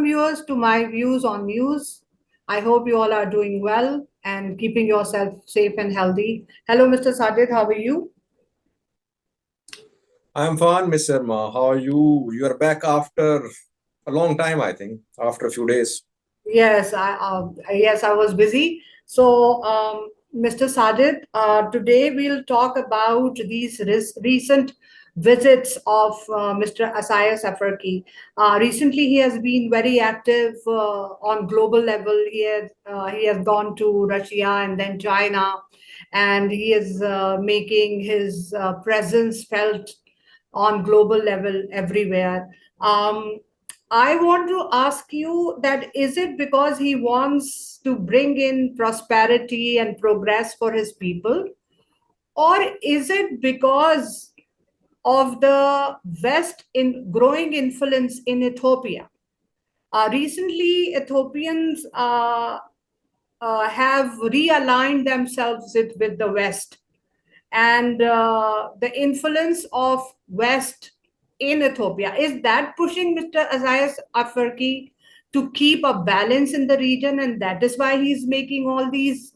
welcome viewers to my views on news. I hope you all are doing well and keeping yourself safe and healthy. Hello, Mr. Sajid, how are you? I'm fine, Miss Sharma. How are you? You are back after a long time, I think, after a few days. Yes, I was busy. Mr. Sajid, today we'll talk about these recent visits of Mr. Asayas Afwerki. Recently, he has been very active on global level. He has gone to Russia and then China, and he is making his presence felt on global level everywhere. Um, I want to ask you that is it because he wants to bring in prosperity and progress for his people, or is it because of the West in growing influence in Ethiopia? Recently, Ethiopians have realigned themselves with the West, and the influence of West in Ethiopia, is that pushing Mr. Isaias Afwerki to keep a balance in the region, and that is why he's making all these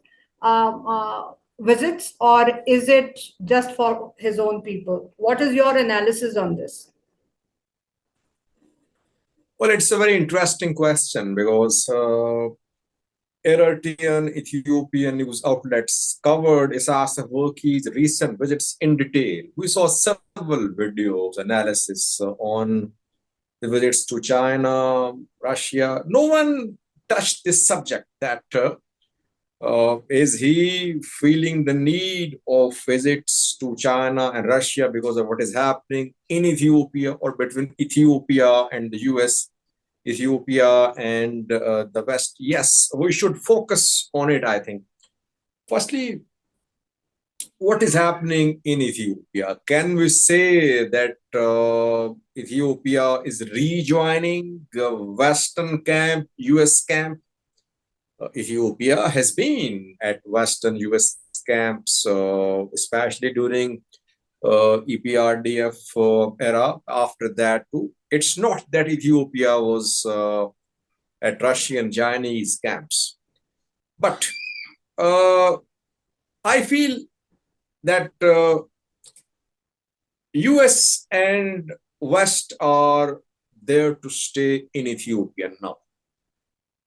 visits, or is it just for his own people? What is your analysis on this? Well, it's a very interesting question because Eritrean Ethiopian news outlets covered Isaias Afwerki's recent visits in detail. We saw several videos, analysis on the visits to China, Russia. No one touched this subject that is he feeling the need of visits to China and Russia because of what is happening in Ethiopia or between Ethiopia and the US, Ethiopia and the West? Yes, we should focus on it, I think. Firstly, what is happening in Ethiopia? Can we say that Ethiopia is rejoining the Western camp, US camp? Ethiopia has been at Western US camps, especially during EPRDF era. After that, too, it's not that Ethiopia was at Russian Chinese camps, but uh, I feel that US and West are there to stay in Ethiopia now.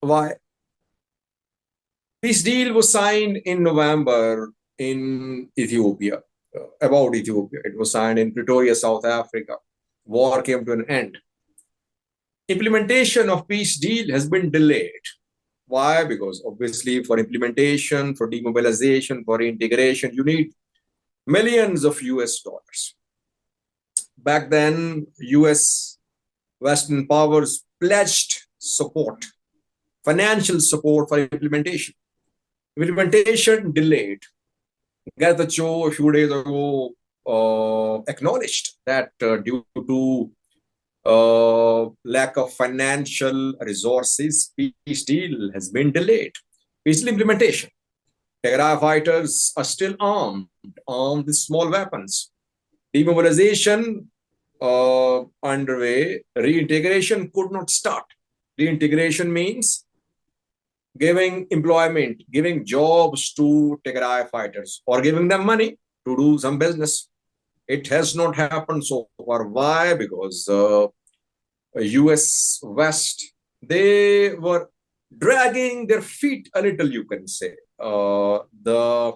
Why? Peace deal was signed in November in Ethiopia, about Ethiopia. It was signed in Pretoria, South Africa. War came to an end. Implementation of peace deal has been delayed. Why? Because obviously for implementation, for demobilization, for integration, you need millions of US dollars. Back then, US Western powers pledged support, financial support for implementation. Implementation delayed. Getachew a few days ago acknowledged that due to lack of financial resources, peace deal has been delayed. Peace deal implementation. Tigray fighters are still armed with small weapons. Demobilization underway. Reintegration could not start. Reintegration means giving employment, giving jobs to Tigray fighters or giving them money to do some business. It has not happened so far. Why? Because US West, they were dragging their feet a little, you can say. The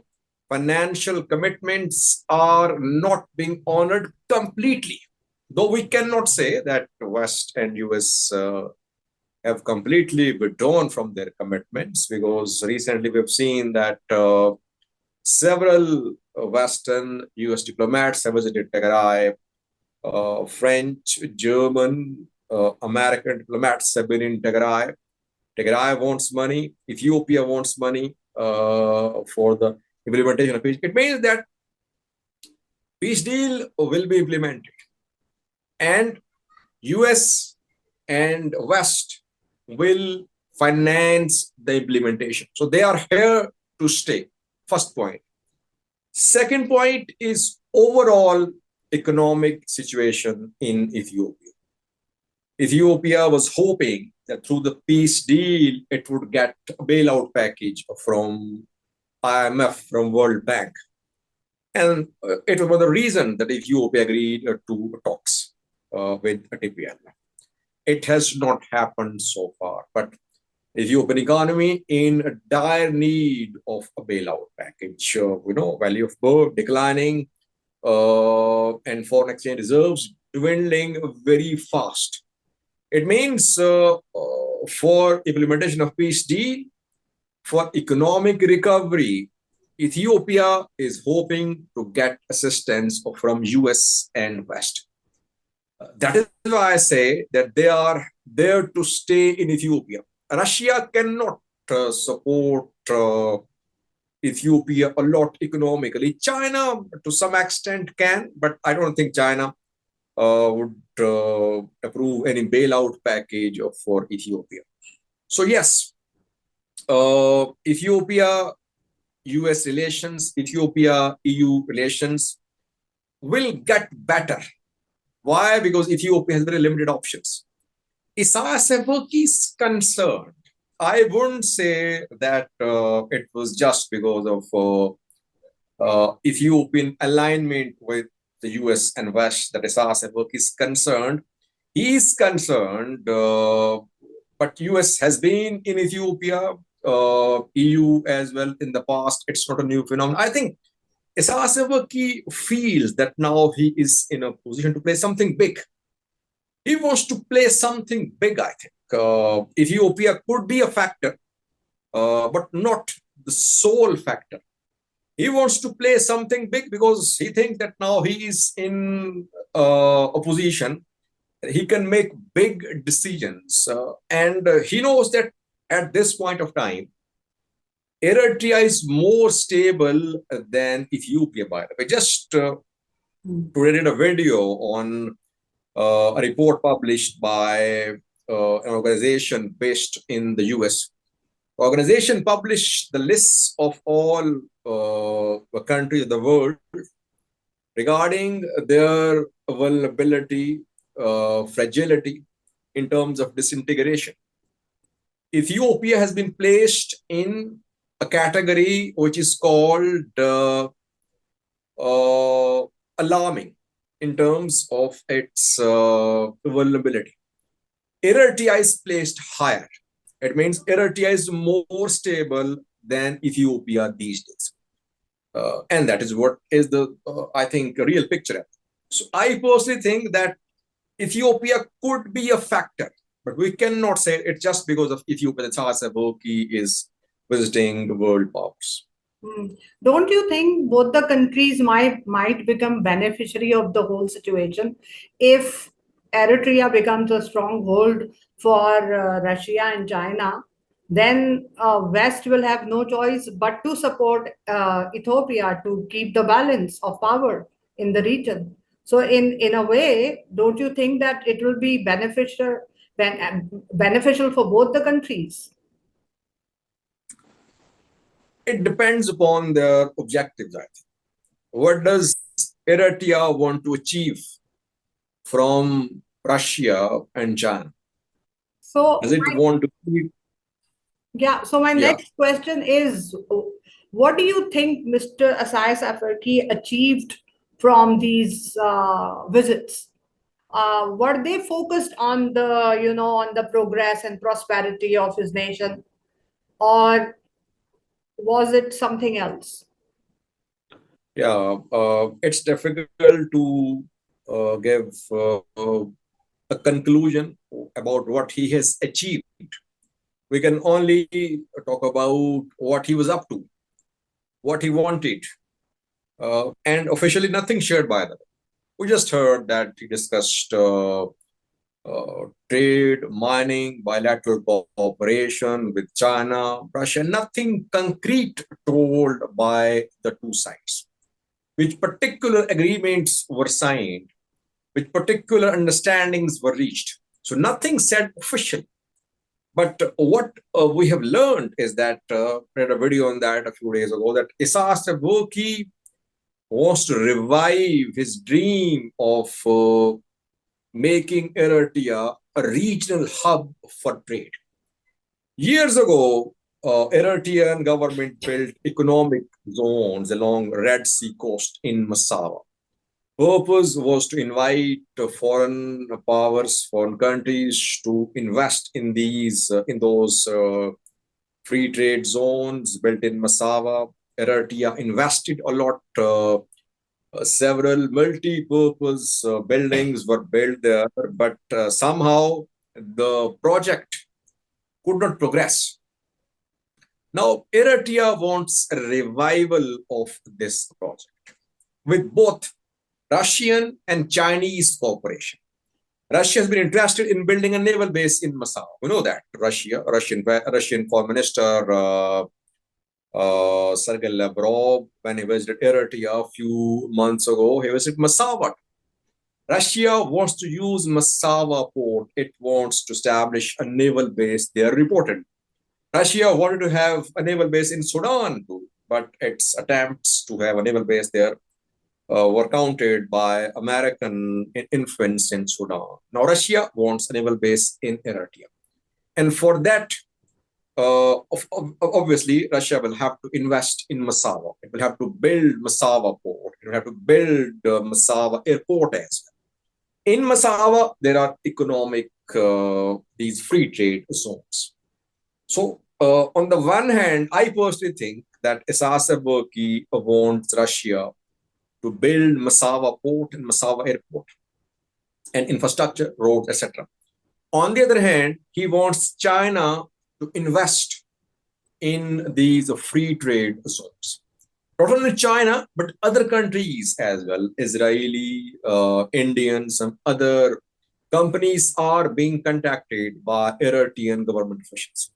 financial commitments are not being honored completely. Though we cannot say that West and US have completely withdrawn from their commitments, because recently we've seen that several Western US diplomats have visited Tigray. French, German, American diplomats have been in Tigray. Tigray wants money. Ethiopia wants money for the implementation of peace. It means that peace deal will be implemented, and US and West will finance the implementation. So they are here to stay. First point. Second point is overall economic situation in Ethiopia. Ethiopia was hoping that through the peace deal, it would get a bailout package from IMF, from World Bank. And it was the reason that Ethiopia agreed to talks with TPLF. It has not happened so far, but Ethiopian economy in dire need of a bailout package. Value of birth declining, and foreign exchange reserves dwindling very fast. It means for implementation of peace deal, for economic recovery, Ethiopia is hoping to get assistance from US and West. That is why I say that they are there to stay in Ethiopia. Russia cannot support Ethiopia a lot economically. China, to some extent, can, but I don't think China would approve any bailout package for Ethiopia. So yes, Ethiopia US relations, Ethiopia EU relations will get better. Why? Because Ethiopia has very limited options. Isaias Afwerki is concerned. I wouldn't say that it was just because of Ethiopian alignment with the US and West that Isaias Afwerki is concerned. He is concerned, but US has been in Ethiopia, EU as well in the past. It's not a new phenomenon. I think Isaias Afwerki feels that now he is in a position to play something big. He wants to play something big, I think. Ethiopia could be a factor, but not the sole factor. He wants to play something big because he thinks that now he is in a position he can make big decisions. And he knows that at this point of time, Eritrea is more stable than Ethiopia, by the way. Just today did a video on a report published by an organization based in the US. The organization published the lists of all countries of the world regarding their vulnerability, fragility in terms of disintegration. Ethiopia has been placed in a category which is called alarming in terms of its vulnerability. Eritrea is placed higher. It means Eritrea is more stable than Ethiopia these days. And that is what is the, I think, real picture. So I personally think that Ethiopia could be a factor, but we cannot say it's just because of Ethiopia that Isaias Afwerki is visiting the world powers. Don't you think both the countries might become beneficiary of the whole situation if Eritrea becomes a stronghold for Russia and China? Then West will have no choice but to support Ethiopia to keep the balance of power in the region. So in a way, don't you think that it will be beneficial for both the countries? It depends upon their objectives, I think. What does Eritrea want to achieve from Russia and China? So Does it want to keep? yeah, so my Yeah. next question is, what do you think Mr. Isaias Afwerki achieved from these visits? Were they focused on on the progress and prosperity of his nation, or was it something else? Yeah, it's difficult to give a conclusion about what he has achieved. We can only talk about what he was up to, what he wanted, and officially nothing shared by them. We just heard that he discussed trade, mining, bilateral cooperation with China, Russia, nothing concrete told by the two sides. Which particular agreements were signed, which particular understandings were reached. So nothing said officially. But what we have learned is that, read a video on that a few days ago, that Isaias Afwerki wants to revive his dream of making Eritrea a regional hub for trade. Years ago, Eritrean government built economic zones along Red Sea coast in Massawa. Purpose was to invite foreign powers, foreign countries to invest in those free trade zones built in Massawa. Eritrea invested a lot. Several multi-purpose buildings were built there, but somehow the project could not progress. Now, Eritrea wants a revival of this project with both Russian and Chinese cooperation. Russia has been interested in building a naval base in Massawa. We know that Russian Foreign Minister Sergei Lavrov, when he visited Eritrea a few months ago, he visited Massawa. Russia wants to use Massawa port. It wants to establish a naval base there, reported. Russia wanted to have a naval base in Sudan too, but its attempts to have a naval base there were countered by American influence in Sudan. Now, Russia wants a naval base in Eritrea. And for that, obviously, Russia will have to invest in Massawa. It will have to build Massawa port. It will have to build Massawa airport as well. In Massawa, there are economic, these free trade zones. So, on the one hand, I personally think that Isaias Afwerki wants Russia to build Massawa port and Massawa airport and infrastructure, roads, etc. On the other hand, he wants China to invest in these free trade zones. Not only China, but other countries as well, Israeli, Indian, some other companies are being contacted by Eritrean government officials.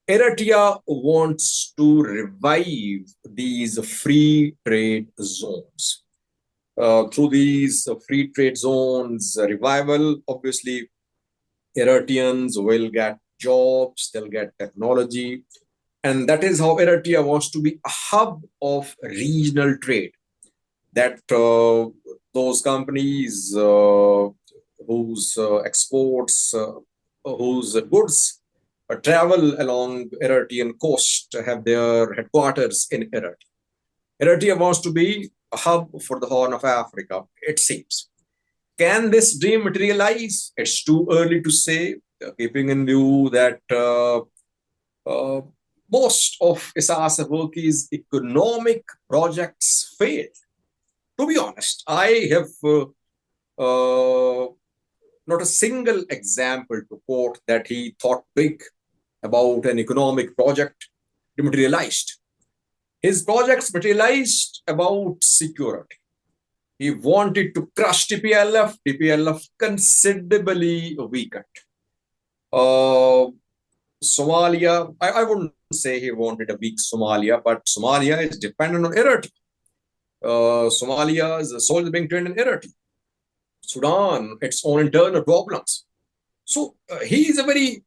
Eritrea wants to revive these free trade zones. Through these free trade zones revival, obviously, Eritreans will get jobs, they'll get technology, and that is how Eritrea wants to be a hub of regional trade. That those companies whose exports, whose goods travel along Eritrean coast have their headquarters in Eritrea. Eritrea wants to be a hub for the Horn of Africa, it seems. Can this dream materialize? It's too early to say, keeping in view that most of Isaias Afwerki's economic projects failed. To be honest, I have not a single example to quote that he thought big about an economic project materialized. His projects materialized about security. He wanted to crush TPLF. TPLF considerably weakened. Somalia, I wouldn't say he wanted a weak Somalia, but Somalia is dependent on Eritrea. Somalia's soldiers being trained in Eritrea. Sudan, its own internal problems. So he is a very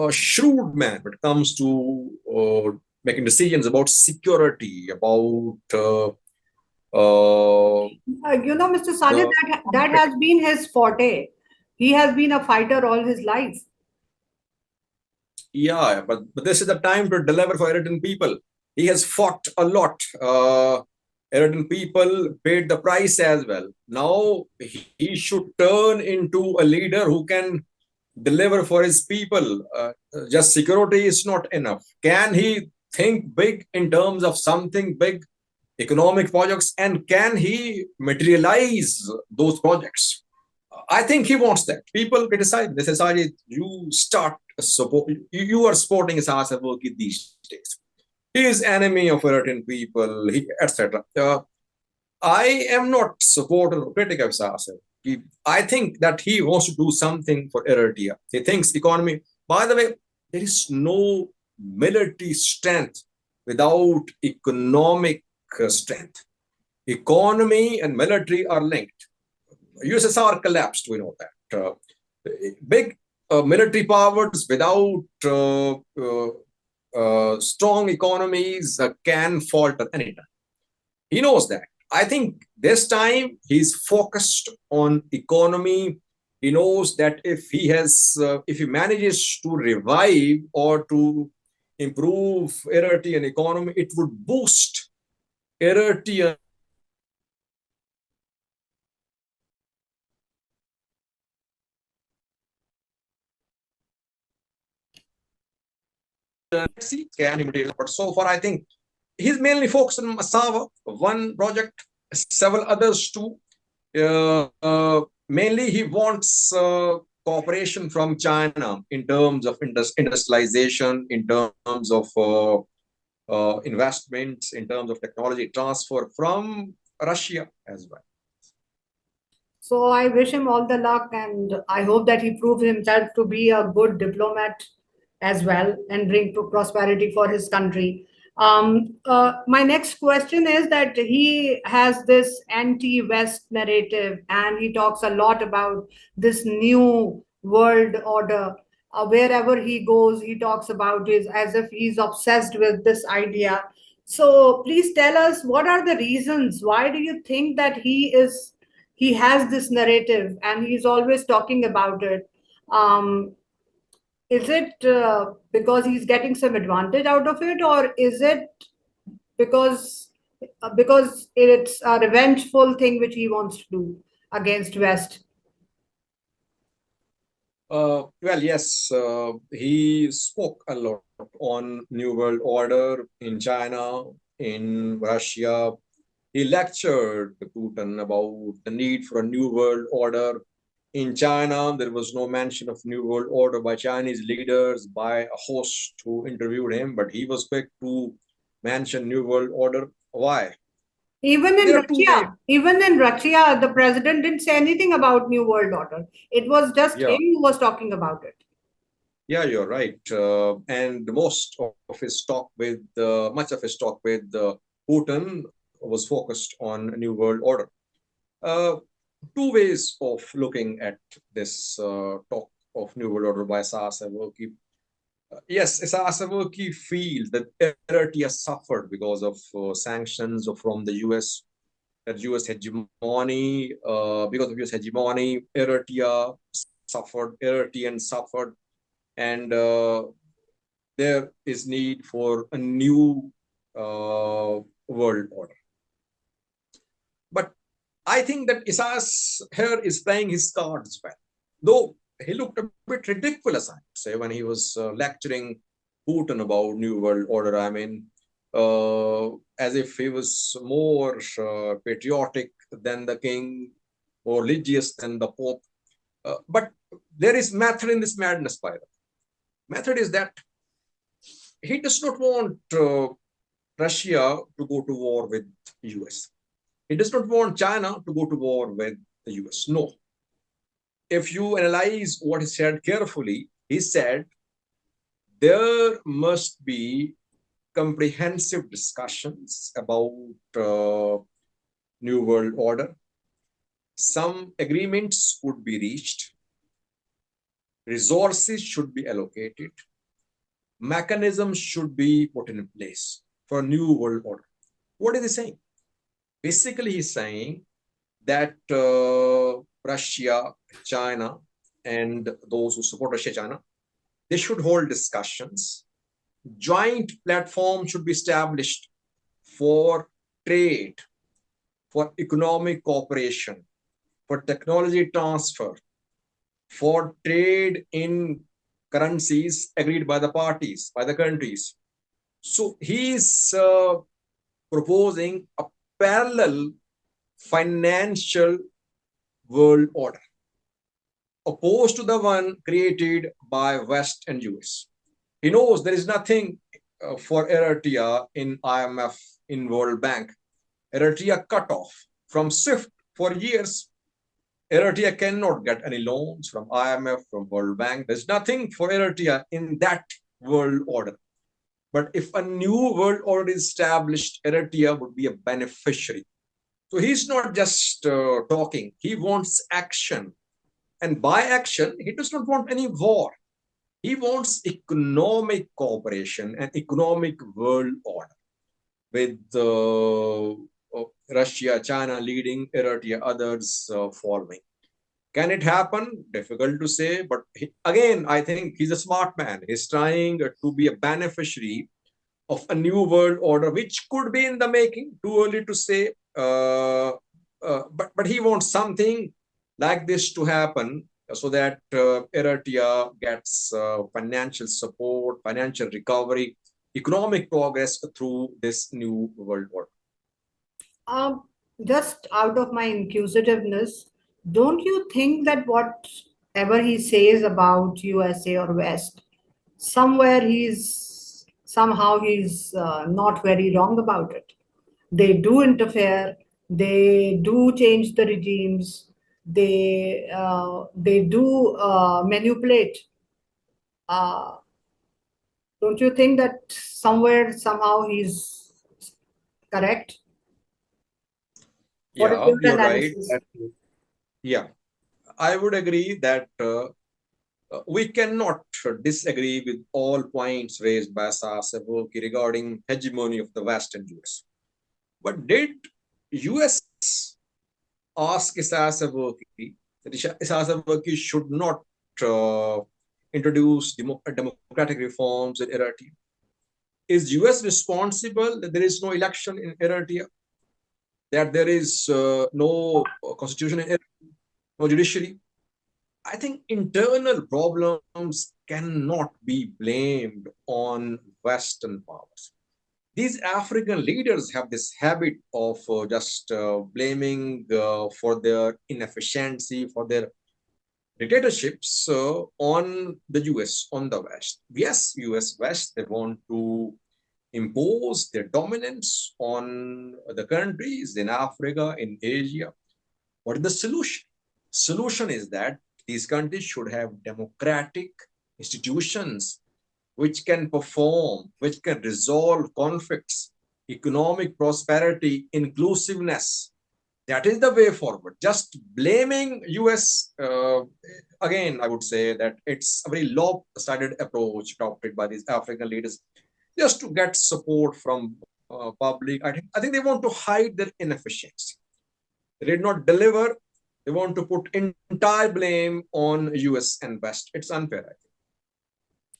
shrewd man when it comes to making decisions about security, about Mr. Sajid, that has been his forte. He has been a fighter all his life. Yeah, but this is the time to deliver for Eritrean people. He has fought a lot. Eritrean people paid the price as well. Now he should turn into a leader who can deliver for his people. Just security is not enough. Can he think big in terms of something big, economic projects, and can he materialize those projects? I think he wants that. People criticize this. You start support. You are supporting Isaias Afwerki these days. He is enemy of Eritrean people, etc. I am not supporter or critic of Isaias Afwerki. I think that he wants to do something for Eritrea. He thinks economy. By the way, there is no military strength without economic strength. Economy and military are linked. USSR collapsed, we know that. Big military powers without strong economies can falter anytime. He knows that. I think this time he's focused on economy. He knows that if he manages to revive or to improve Eritrean economy, it would boost Eritrean can imitate. But so far, I think he's mainly focused on Masava, one project, several others too. Mainly, he wants cooperation from China in terms of industrialization, in terms of investments, in terms of technology transfer from Russia as well. So I wish him all the luck, and I hope that he proves himself to be a good diplomat as well and bring prosperity for his country. My next question is that he has this anti-West narrative, and he talks a lot about this new world order. Wherever he goes, he talks about it as if he's obsessed with this idea. So please tell us, what are the reasons? Why do you think that he has this narrative and he's always talking about it? Is it because he's getting some advantage out of it, or is it because because it's a revengeful thing which he wants to do against West? Well, yes, he spoke a lot on New World Order in China, in Russia. He lectured Putin about the need for a new world order. In China, there was no mention of new world order by Chinese leaders, by a host who interviewed him, but he was quick to mention new world order. Why? There are two ways. Even in Russia, the president didn't say anything about New World Order. It was just Yeah, him who was talking about it. yeah, you're right. And most of his talk with, much of his talk with Putin was focused on a new world order. Uh, Two ways of looking at this talk of New World Order by Isaias Afwerki. Yes, Isaias Afwerki feels that Eritrea suffered because of sanctions from the US, that US hegemony. Because of US hegemony, Eritrea suffered, Eritrean suffered, and there is need for a new world order. But I think that Isaias here is playing his cards well. Though he looked a bit ridiculous, I would say, when he was lecturing Putin about New World Order. I mean, as if he was more patriotic than the king, more religious than the Pope. But there is method in this madness, by the way. Method is that he does not want Russia to go to war with US. He does not want China to go to war with the US. No. If you analyze what he said carefully, he said there must be comprehensive discussions about New World Order. Some agreements would be reached. Resources should be allocated. Mechanisms should be put in place for a new world order. What is he saying? Basically, he's saying that Russia, China, and those who support Russia, China, they should hold discussions. Joint platforms should be established for trade, for economic cooperation, for technology transfer, for trade in currencies agreed by the parties, by the countries. So he's proposing a parallel financial world order, opposed to the one created by West and US. He knows there is nothing for Eritrea in IMF, in World Bank. Eritrea cut off from SWIFT for years. Eritrea cannot get any loans from IMF, from World Bank. There's nothing for Eritrea in that world order. But if a new world order is established, Eritrea would be a beneficiary. So he's not just talking, he wants action. And by action, he does not want any war. He wants economic cooperation and economic world order with Russia, China leading, Eritrea, others following. Can it happen? Difficult to say. But again, I think he's a smart man. He's trying to be a beneficiary of a new world order, which could be in the making. Too early to say. But he wants something like this to happen so that Eritrea gets financial support, financial recovery, economic progress through this new world order. Um, just out of my inquisitiveness, don't you think that whatever he says about USA or West, somewhere he's not very wrong about it? They do interfere, they do change the regimes, they do manipulate. Uh, don't you think that somewhere somehow he's correct? What is Yeah, your you're right. analysis? Yeah, I would agree that we cannot disagree with all points raised by Sasebo regarding hegemony of the West and US. But did US ask Isasavaki that Isasavaki should not uh, introduce democratic reforms in Eritrea? Is US responsible that there is no election in Eritrea, that there is no constitution in Eritrea, no judiciary? I think internal problems cannot be blamed on Western powers. These African leaders have this habit of just blaming for their inefficiency, for their dictatorships on the US, on the West. Yes, US West, they want to impose their dominance on the countries in Africa, in Asia. What is the solution? Solution is that these countries should have democratic institutions which can perform, which can resolve conflicts, economic prosperity, inclusiveness. That is the way forward. Just blaming US, again, I would say that it's a very lopsided approach adopted by these African leaders just to get support from public. I think they want to hide their inefficiency. They did not deliver. They want to put entire blame on US and West. It's unfair, I think.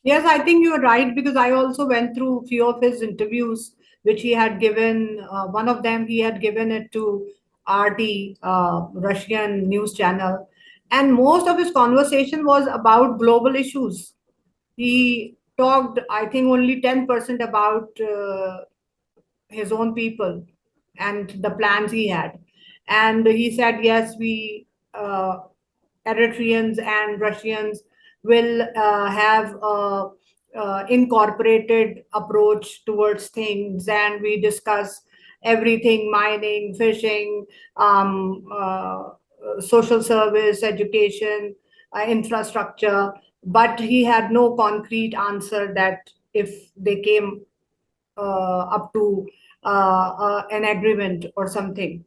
Yes, I think you're right because I also went through a few of his interviews, which he had given. One of them he had given it to RT, Russian news channel, and most of his conversation was about global issues. He talked, I think, only 10% about his own people and the plans he had. And he said, yes, we Eritreans and Russians will have a incorporated approach towards things, and we discuss everything: mining, fishing, social service, education, infrastructure. But he had no concrete answer that if they came up to an agreement or something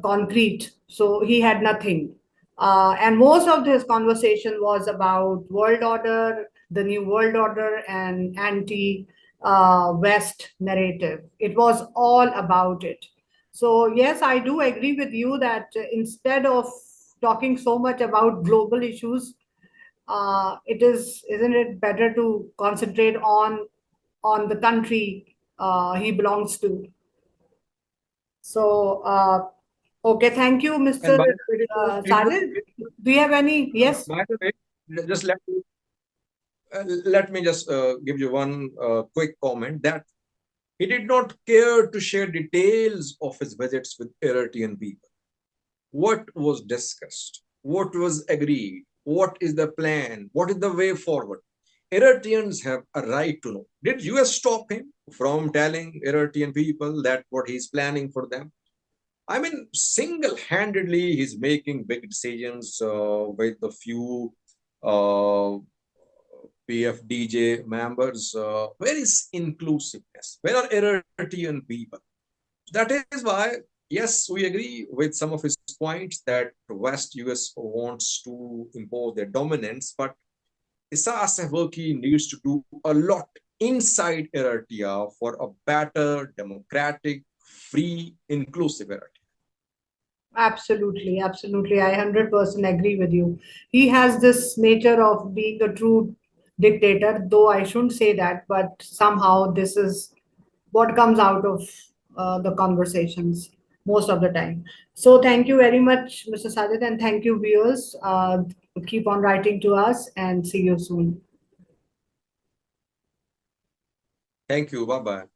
concrete. So he had nothing. And most of his conversation was about world order, the new world order, and anti West narrative. It was all about it. So, yes, I do agree with you that instead of talking so much about global issues, isn't it better to concentrate on the country he belongs to? So, okay, thank you, And Mr. by the way, Sajid. Do you have any? Yes. by the way, just let me just give you one quick comment that he did not care to share details of his visits with Eritrean people. What was discussed? What was agreed? What is the plan? What is the way forward? Eritreans have a right to know. Did US stop him from telling Eritrean people that what he's planning for them? I mean, single-handedly, he's making big decisions with a few uh, PFDJ members. Where is inclusiveness? Where are Eritrean people? That is why, yes, we agree with some of his points that West US wants to impose their dominance, but Isaias Afwerki needs to do a lot inside Eritrea for a better, democratic, free, inclusive Eritrea. Absolutely, absolutely. I 100% agree with you. He has this nature of being a true dictator, though I shouldn't say that, but somehow this is what comes out of the conversations most of the time. So thank you very much, Mr. Sajid, and thank you, viewers. Keep on writing to us and see you soon. Thank you. Bye bye.